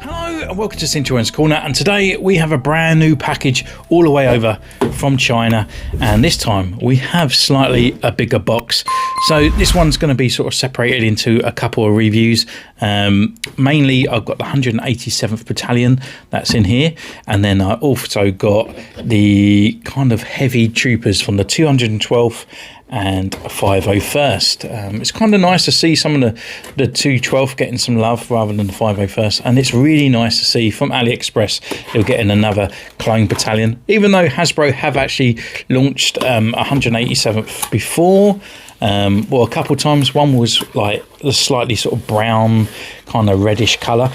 Hello and welcome to Centurion's Corner, and today we have a brand new package all the way over from China, and this time we have slightly a bigger box. So this one's going to be sort of separated into a couple of reviews. Mainly I've got the 187th Battalion that's in here, and then I also got the kind of heavy troopers from the 212th and 501st. It's kind of nice to see some of the 212th getting some love rather than the 501st, and it's really nice to see from Aliexpress they're getting another clone battalion, even though Hasbro have actually launched 187th before. Well, a couple of times. One was like a slightly sort of brown kind of reddish colour,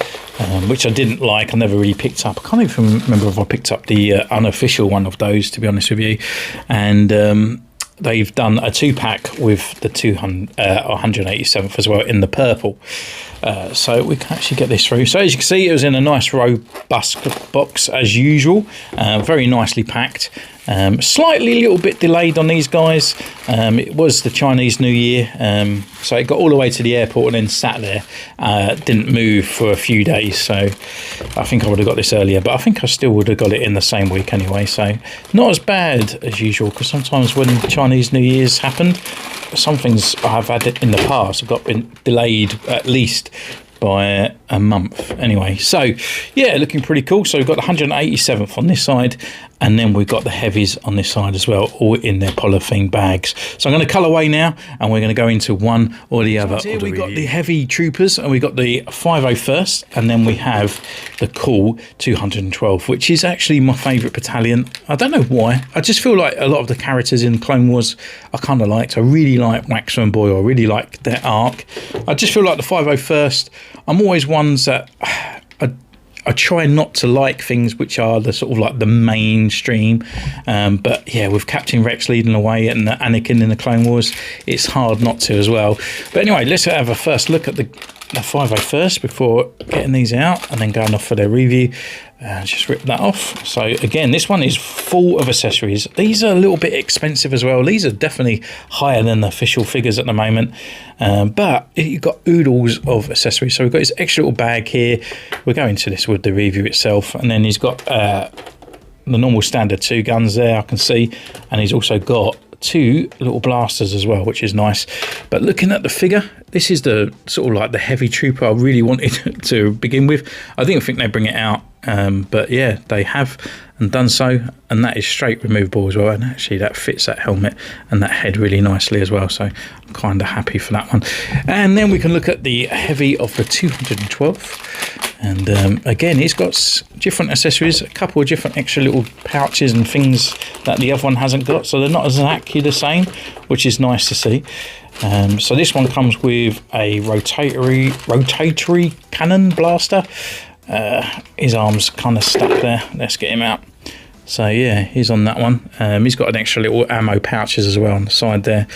which I didn't like. I never really picked up. I can't even remember if I picked up the unofficial one of those, to be honest with you. And they've done a 2-pack with the 187th as well in the purple. So we can actually get this through. So as you can see, it was in a nice robust box as usual. Very nicely packed. Slightly a little bit delayed on these guys. It was the Chinese New Year, so it got all the way to the airport and then sat there. Didn't move for a few days, so I think I would have got this earlier, but I think I still would have got it in the same week anyway, so not as bad as usual, because sometimes when Chinese New Year's happened, some things I have had it in the past have been delayed at least by a month anyway. So yeah, looking pretty cool. So we've got the 187th on this side, and then we've got the heavies on this side as well, all in their polythene bags. So I'm going to colour away now, and we're going to go into one or the other. So here we've got the heavy troopers, and we've got the 501st, and then we have the cool 212, which is actually my favourite battalion. I don't know why. I just feel like a lot of the characters in Clone Wars I kind of liked. I really like Waxman and Boyle. I really like their arc. I just feel like the 501st, I'm always ones that I try not to like things which are the sort of like the mainstream, but yeah, with Captain Rex leading the way and Anakin in the Clone Wars, it's hard not to as well. But anyway, let's have a first look at the 501st before getting these out and then going off for their review. Just rip that off. So again, this one is full of accessories. These are a little bit expensive as well. These are definitely higher than the official figures at the moment, but you've got oodles of accessories. So we've got his extra little bag here. We'll go into this with the review itself, and then he's got the normal standard 2 guns there, I can see, and he's also got 2 little blasters as well, which is nice. But looking at the figure, this is the sort of like the heavy trooper I really wanted to begin with. I think they bring it out, but yeah, they have and done so, and that is straight removable as well, and actually that fits that helmet and that head really nicely as well, so I'm kind of happy for that one. And then we can look at the heavy of the 212th, and again, he's got different accessories, a couple of different extra little pouches and things that the other one hasn't got, so they're not exactly the same, which is nice to see. So this one comes with a rotatory cannon blaster. His arm's kind of stuck there. Let's get him out. So yeah, he's on that one. He's got an extra little ammo pouches as well on the side there.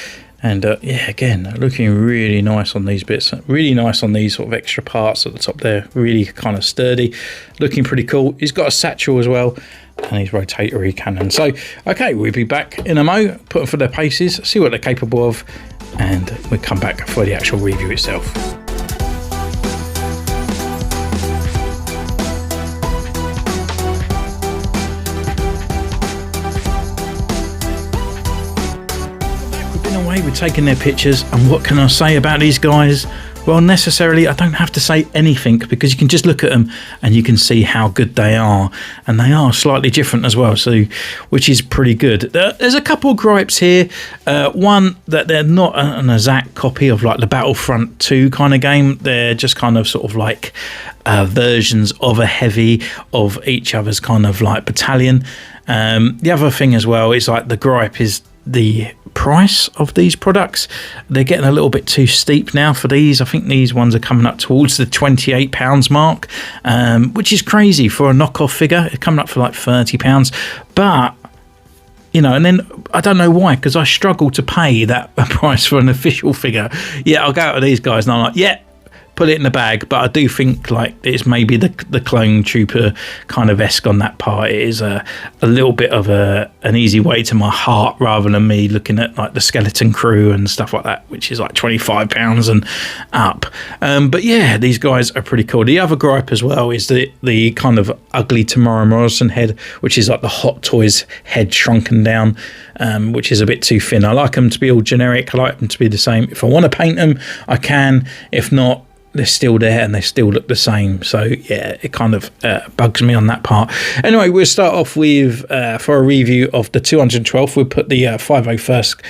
And yeah, again, looking really nice on these bits. Really nice on these sort of extra parts at the top there. Really kind of sturdy. Looking pretty cool. He's got a satchel as well, and his rotatory cannon. So, okay, we'll be back in a mo, put them for their paces, see what they're capable of, and we'll come back for the actual review itself. We're taking their pictures, and what can I say about these guys? Well, necessarily I don't have to say anything, because you can just look at them and you can see how good they are, and they are slightly different as well, so which is pretty good. There's a couple of gripes here. One, that they're not an exact copy of like the Battlefront 2 kind of game. They're just kind of sort of like versions of a heavy of each other's kind of like battalion. The other thing as well is like the gripe is the price of these products. They're getting a little bit too steep now for these. I think these ones are coming up towards the £28 mark, which is crazy for a knockoff figure. It's coming up for like £30, but you know, and then I don't know why, because I struggle to pay that price for an official figure. Yeah, I'll go out with these guys and I'm like, yeah, put it in the bag, but I do think like it's maybe the clone trooper kind of esque on that part. It is a little bit of an easy way to my heart, rather than me looking at like the skeleton crew and stuff like that, which is like £25 and up. But yeah, these guys are pretty cool. The other gripe as well is the kind of ugly Tamara Morrison head, which is like the Hot Toys head shrunken down, which is a bit too thin. I like them to be all generic. I like them to be the same. If I want to paint them, I can. If not, they're still there and they still look the same. So yeah, it kind of bugs me on that part. Anyway, we'll start off with for a review of the 212th. We'll put the 501st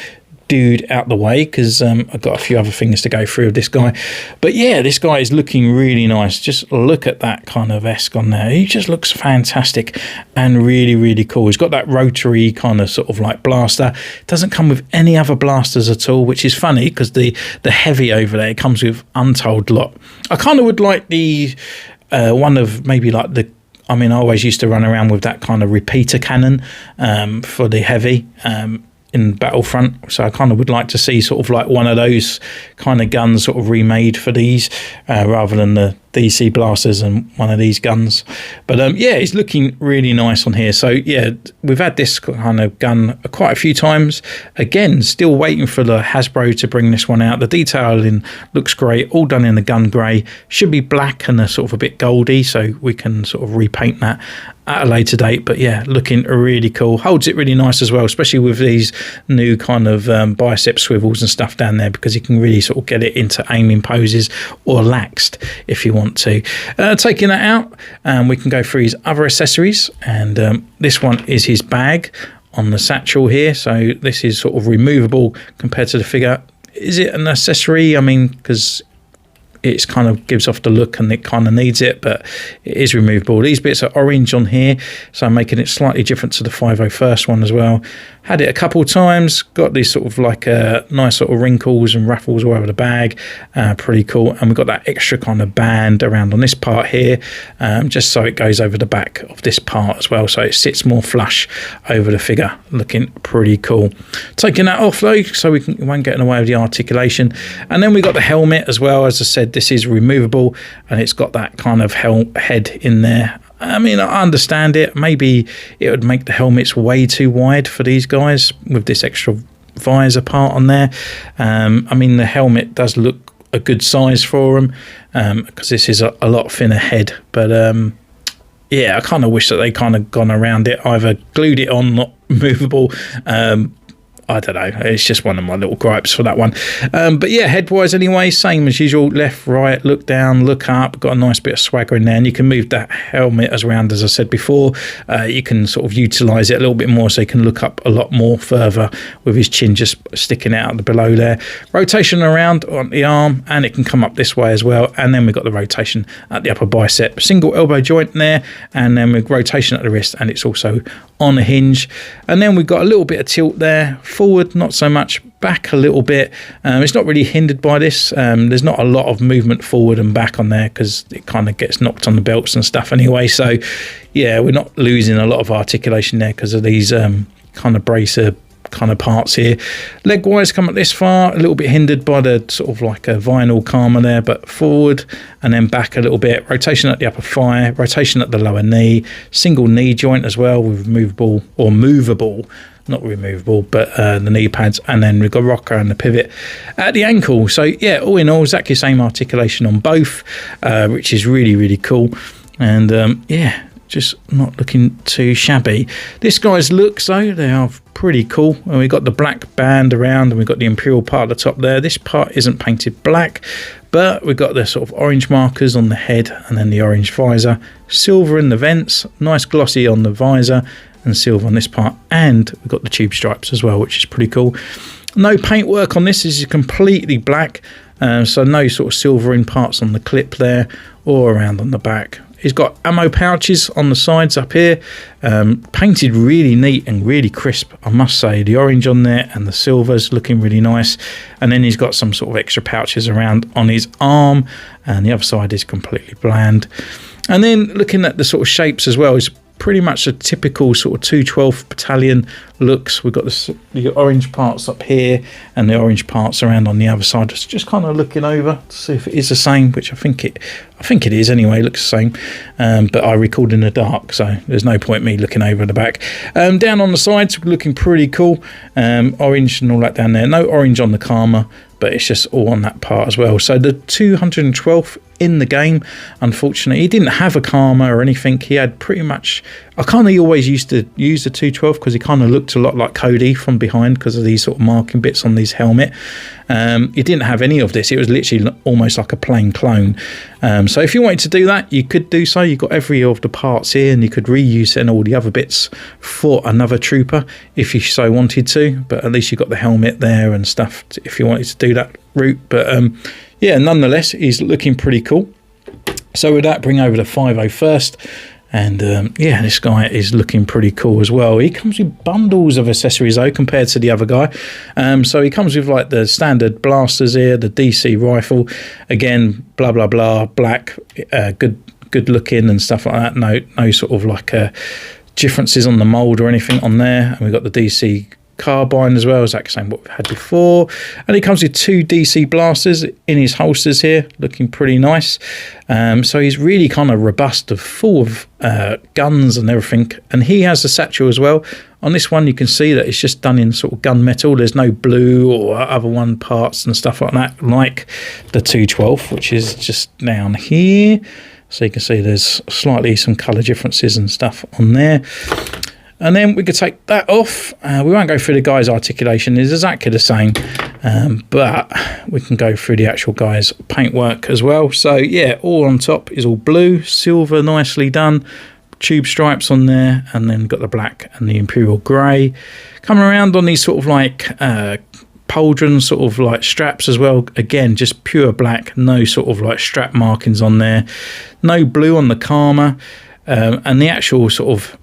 dude out the way, because I've got a few other things to go through of this guy. But yeah, this guy is looking really nice. Just look at that kind of esque on there. He just looks fantastic and really, really cool. He's got that rotary kind of sort of like blaster. Doesn't come with any other blasters at all, which is funny, because the heavy over there comes with untold lot. I kind of would like the one of maybe like the, I mean, I always used to run around with that kind of repeater cannon for the heavy in Battlefront, so I kind of would like to see sort of like one of those kind of guns sort of remade for these, rather than the DC blasters and one of these guns. But yeah, it's looking really nice on here. So yeah, we've had this kind of gun quite a few times. Again, still waiting for the Hasbro to bring this one out. The detailing looks great, all done in the gun grey. Should be black and a sort of a bit goldy, so we can sort of repaint that at a later date. But yeah, looking really cool. Holds it really nice as well, especially with these new kind of bicep swivels and stuff down there, because you can really sort of get it into aiming poses or laxed if you want to. Taking that out, we can go through his other accessories, and this one is his bag on the satchel here. So this is sort of removable compared to the figure. Is it an accessory? I mean, because it's kind of gives off the look and it kind of needs it, but it is removable. These bits are orange on here, so I'm making it slightly different to the 501st one as well. Had it a couple of times, got these sort of like nice sort of wrinkles and ruffles all over the bag, pretty cool. And we've got that extra kind of band around on this part here, just so it goes over the back of this part as well, so it sits more flush over the figure, looking pretty cool. Taking that off though, so we won't get in the way of the articulation. And then we got the helmet as well. As I said, this is removable, and it's got that kind of head in there. I mean, I understand it. Maybe it would make the helmets way too wide for these guys with this extra visor part on there. I mean, the helmet does look a good size for them, because this is a lot thinner head. But yeah, I kind of wish that they kind of gone around it, either glued it on, not movable. I don't know, it's just one of my little gripes for that one. But yeah, head-wise anyway, same as usual. Left, right, look down, look up. Got a nice bit of swagger in there, and you can move that helmet as around, as I said before. You can sort of utilise it a little bit more, so you can look up a lot more further with his chin just sticking out below there. Rotation around on the arm, and it can come up this way as well. And then we've got the rotation at the upper bicep. Single elbow joint there, and then with rotation at the wrist, and it's also on a hinge. And then we've got a little bit of tilt there. Forward, not so much. Back a little bit. It's not really hindered by this. There's not a lot of movement forward and back on there, because it kind of gets knocked on the belts and stuff anyway. So yeah, we're not losing a lot of articulation there because of these kind of bracer kind of parts here. Leg wise, come up this far, a little bit hindered by the sort of like a vinyl karma there, but forward and then back a little bit. Rotation at the upper thigh, rotation at the lower knee, single knee joint as well with movable, or movable, not removable, but the knee pads. And then we've got rocker and the pivot at the ankle. So yeah, all in all, exactly the same articulation on both, which is really, really cool. And yeah, just not looking too shabby. This guy's looks though, they are pretty cool. And we've got the black band around, and we've got the imperial part at the top there. This part isn't painted black, but we've got the sort of orange markers on the head, and then the orange visor, silver in the vents, nice glossy on the visor, and silver on this part. And we've got the tube stripes as well, which is pretty cool. No paintwork on this. This is completely black, so no sort of silvering parts on the clip there or around on the back. He's got ammo pouches on the sides up here, painted really neat and really crisp, I must say. The orange on there and the silver's looking really nice. And then he's got some sort of extra pouches around on his arm, and the other side is completely bland. And then looking at the sort of shapes as well, it's pretty much a typical sort of 212th battalion looks. We've got the orange parts up here and the orange parts around on the other side. Just kind of looking over to see if it is the same, which I think it is anyway. It looks the same, but I record in the dark, so there's no point me looking over the back. Down on the sides, looking pretty cool. Orange and all that down there. No orange on the Karma, but it's just all on that part as well. So the 212th in the game, unfortunately, he didn't have a Karma or anything. He had pretty much, I kind of always used to use the 212 because he kind of looked a lot like Cody from behind because of these sort of marking bits on his helmet. He didn't have any of this. It was literally almost like a plain clone. So if you wanted to do that, you could do so. You've got every of the parts here, and you could reuse it and all the other bits for another trooper if you so wanted to, but at least you've got the helmet there and stuff if you wanted to do that route. But yeah, nonetheless, he's looking pretty cool. So with that, bring over the 501st. And yeah, this guy is looking pretty cool as well. He comes with bundles of accessories though compared to the other guy. So he comes with like the standard blasters here, the DC rifle, again, blah blah blah, black, good looking and stuff like that. No sort of like differences on the mold or anything on there. And we've got the DC carbine as well, exactly the same what we've had before, and he comes with 2 DC blasters in his holsters here, looking pretty nice. So he's really kind of robust, full of guns and everything, and he has a satchel as well. On this one you can see that it's just done in sort of gunmetal. There's no blue or other one parts and stuff like that, like the 212, which is just down here. So you can see there's slightly some colour differences and stuff on there. And then we could take that off. We won't go through the guy's articulation. It's exactly the same, but we can go through the actual guy's paintwork as well. So yeah, all on top is all blue, silver, nicely done. Tube stripes on there, and then got the black and the Imperial Grey. Coming around on these sort of like pauldron sort of like straps as well. Again, just pure black, no sort of like strap markings on there. No blue on the Karma, and the actual sort of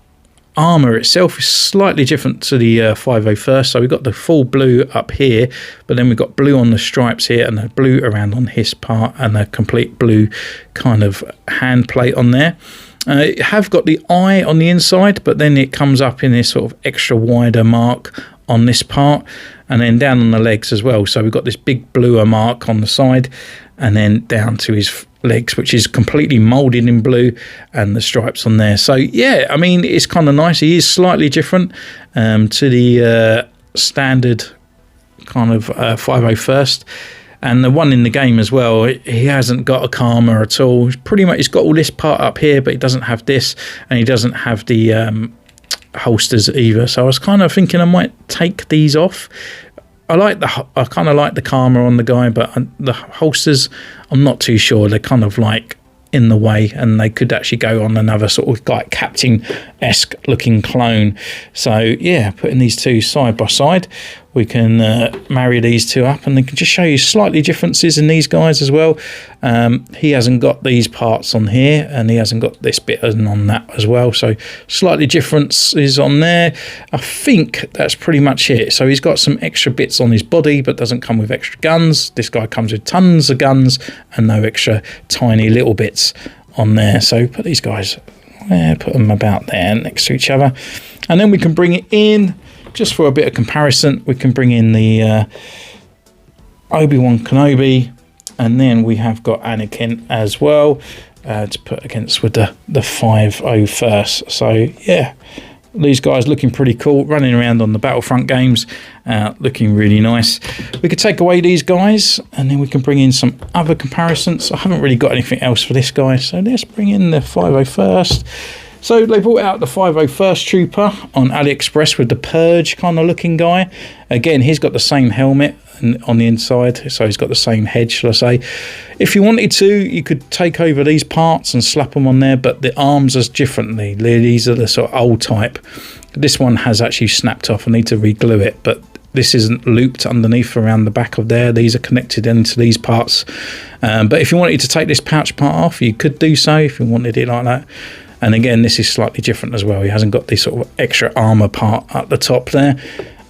armor itself is slightly different to the 501st. So we've got the full blue up here, but then we've got blue on the stripes here and the blue around on his part and a complete blue kind of hand plate on there. You have got the eye on the inside, but then it comes up in this sort of extra wider mark on this part, and then down on the legs as well. So we've got this big bluer mark on the side, and then down to his legs, which is completely molded in blue, and the stripes on there. So yeah, I mean, it's kind of nice. He is slightly different to the standard kind of 501st, and the one in the game as well. He hasn't got a Karma at all. Pretty much he's got all this part up here, but he doesn't have this, and he doesn't have the holsters either. So I was kind of thinking I might take these off. I kind of like the Karma on the guy, but the holsters, I'm not too sure. They're kind of like in the way, and they could actually go on another sort of like Captain-esque looking clone. So yeah, putting these two side by side, we can marry these two up, and they can just show you slightly differences in these guys as well. He hasn't got these parts on here, and he hasn't got this bit on that as well. So slightly differences on there. I think that's pretty much it. So he's got some extra bits on his body, but doesn't come with extra guns. This guy comes with tons of guns and no extra tiny little bits on there. So put these guys, put them about there next to each other, and then we can bring it in. Just for a bit of comparison, we can bring in the Obi-Wan Kenobi, and then we have got Anakin as well to put against with the 501st. So yeah, these guys looking pretty cool, running around on the Battlefront games, looking really nice. We could take away these guys, and then we can bring in some other comparisons. I haven't really got anything else for this guy, so let's bring in the 501st. So they brought out the 501st Trooper on Aliexpress with the Purge kind of looking guy. Again, he's got the same helmet on the inside, so he's got the same head, shall I say. If you wanted to, you could take over these parts and slap them on there, but the arms are differently. These are the sort of old type. This one has actually snapped off. I need to re-glue it, but this isn't looped underneath around the back of there. These are connected into these parts. But if you wanted to take this pouch part off, you could do so if you wanted it like that. And again, this is slightly different as well. He hasn't got this sort of extra armor part at the top there.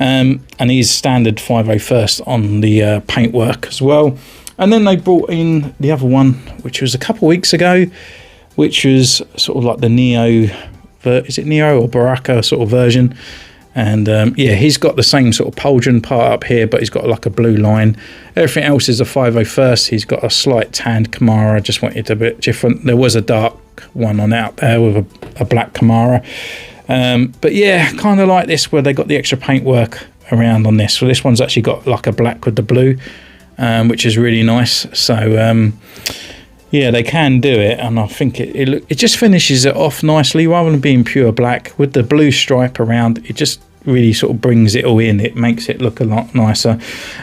And he's standard 501st on the paintwork as well. And then they brought in the other one, which was a couple of weeks ago, which was sort of like the Neo, is it Neo or Baraka sort of version? And yeah, he's got the same sort of pauldron part up here, but he's got like a blue line. Everything else is a 501st. He's got a slight tanned Camara. I just wanted a bit different. There was a dark one on out there with a black Camara. But yeah, kind of like this where they got the extra paintwork around on this. So this one's actually got like a black with the blue, which is really nice. So yeah, they can do it, and I think it just finishes it off nicely rather than being pure black with the blue stripe around. It just really sort of brings it all in. It makes it look a lot nicer.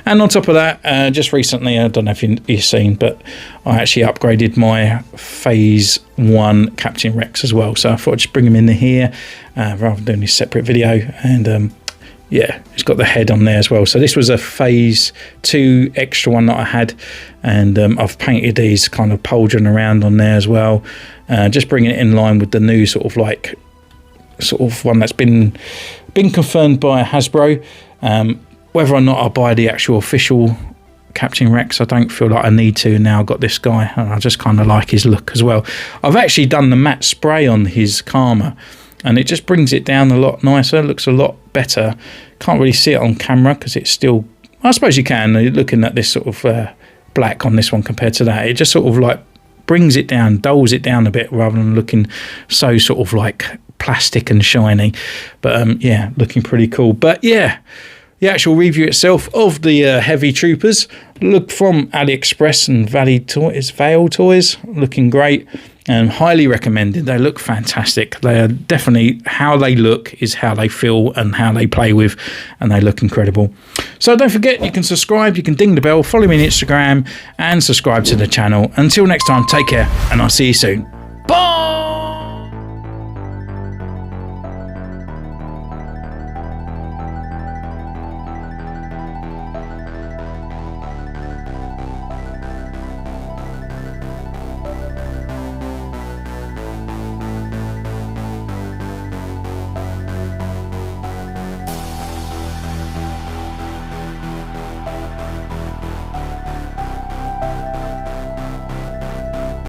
And on top of that, just recently, I don't know if you've seen, but I actually upgraded my Phase 1 Captain Rex as well. So I thought I'd just bring him in here rather than doing this separate video. And yeah, it's got the head on there as well. So this was a Phase 2 extra one that I had, and I've painted these kind of pauldron around on there as well, just bringing it in line with the new sort of one that's been confirmed by Hasbro. Whether or not I buy the actual official Captain Rex, I don't feel like I need to now. I've got this guy, and I just kind of like his look as well. I've actually done the matte spray on his Karma, and it just brings it down a lot nicer. It looks a lot better. Can't really see it on camera because it's still, I suppose you can, looking at this sort of black on this one compared to that. It just sort of like brings it down, dulls it down a bit rather than looking so sort of like plastic and shiny. But yeah, looking pretty cool. But yeah, the actual review itself of the Heavy Troopers, look from AliExpress and Vale Toys, looking great. And highly recommended. They look fantastic. They are definitely, how they look is how they feel and how they play with, and they look incredible. So don't forget, you can subscribe, you can ding the bell, follow me on Instagram, and subscribe to the channel. Until next time, take care, and I'll see you soon.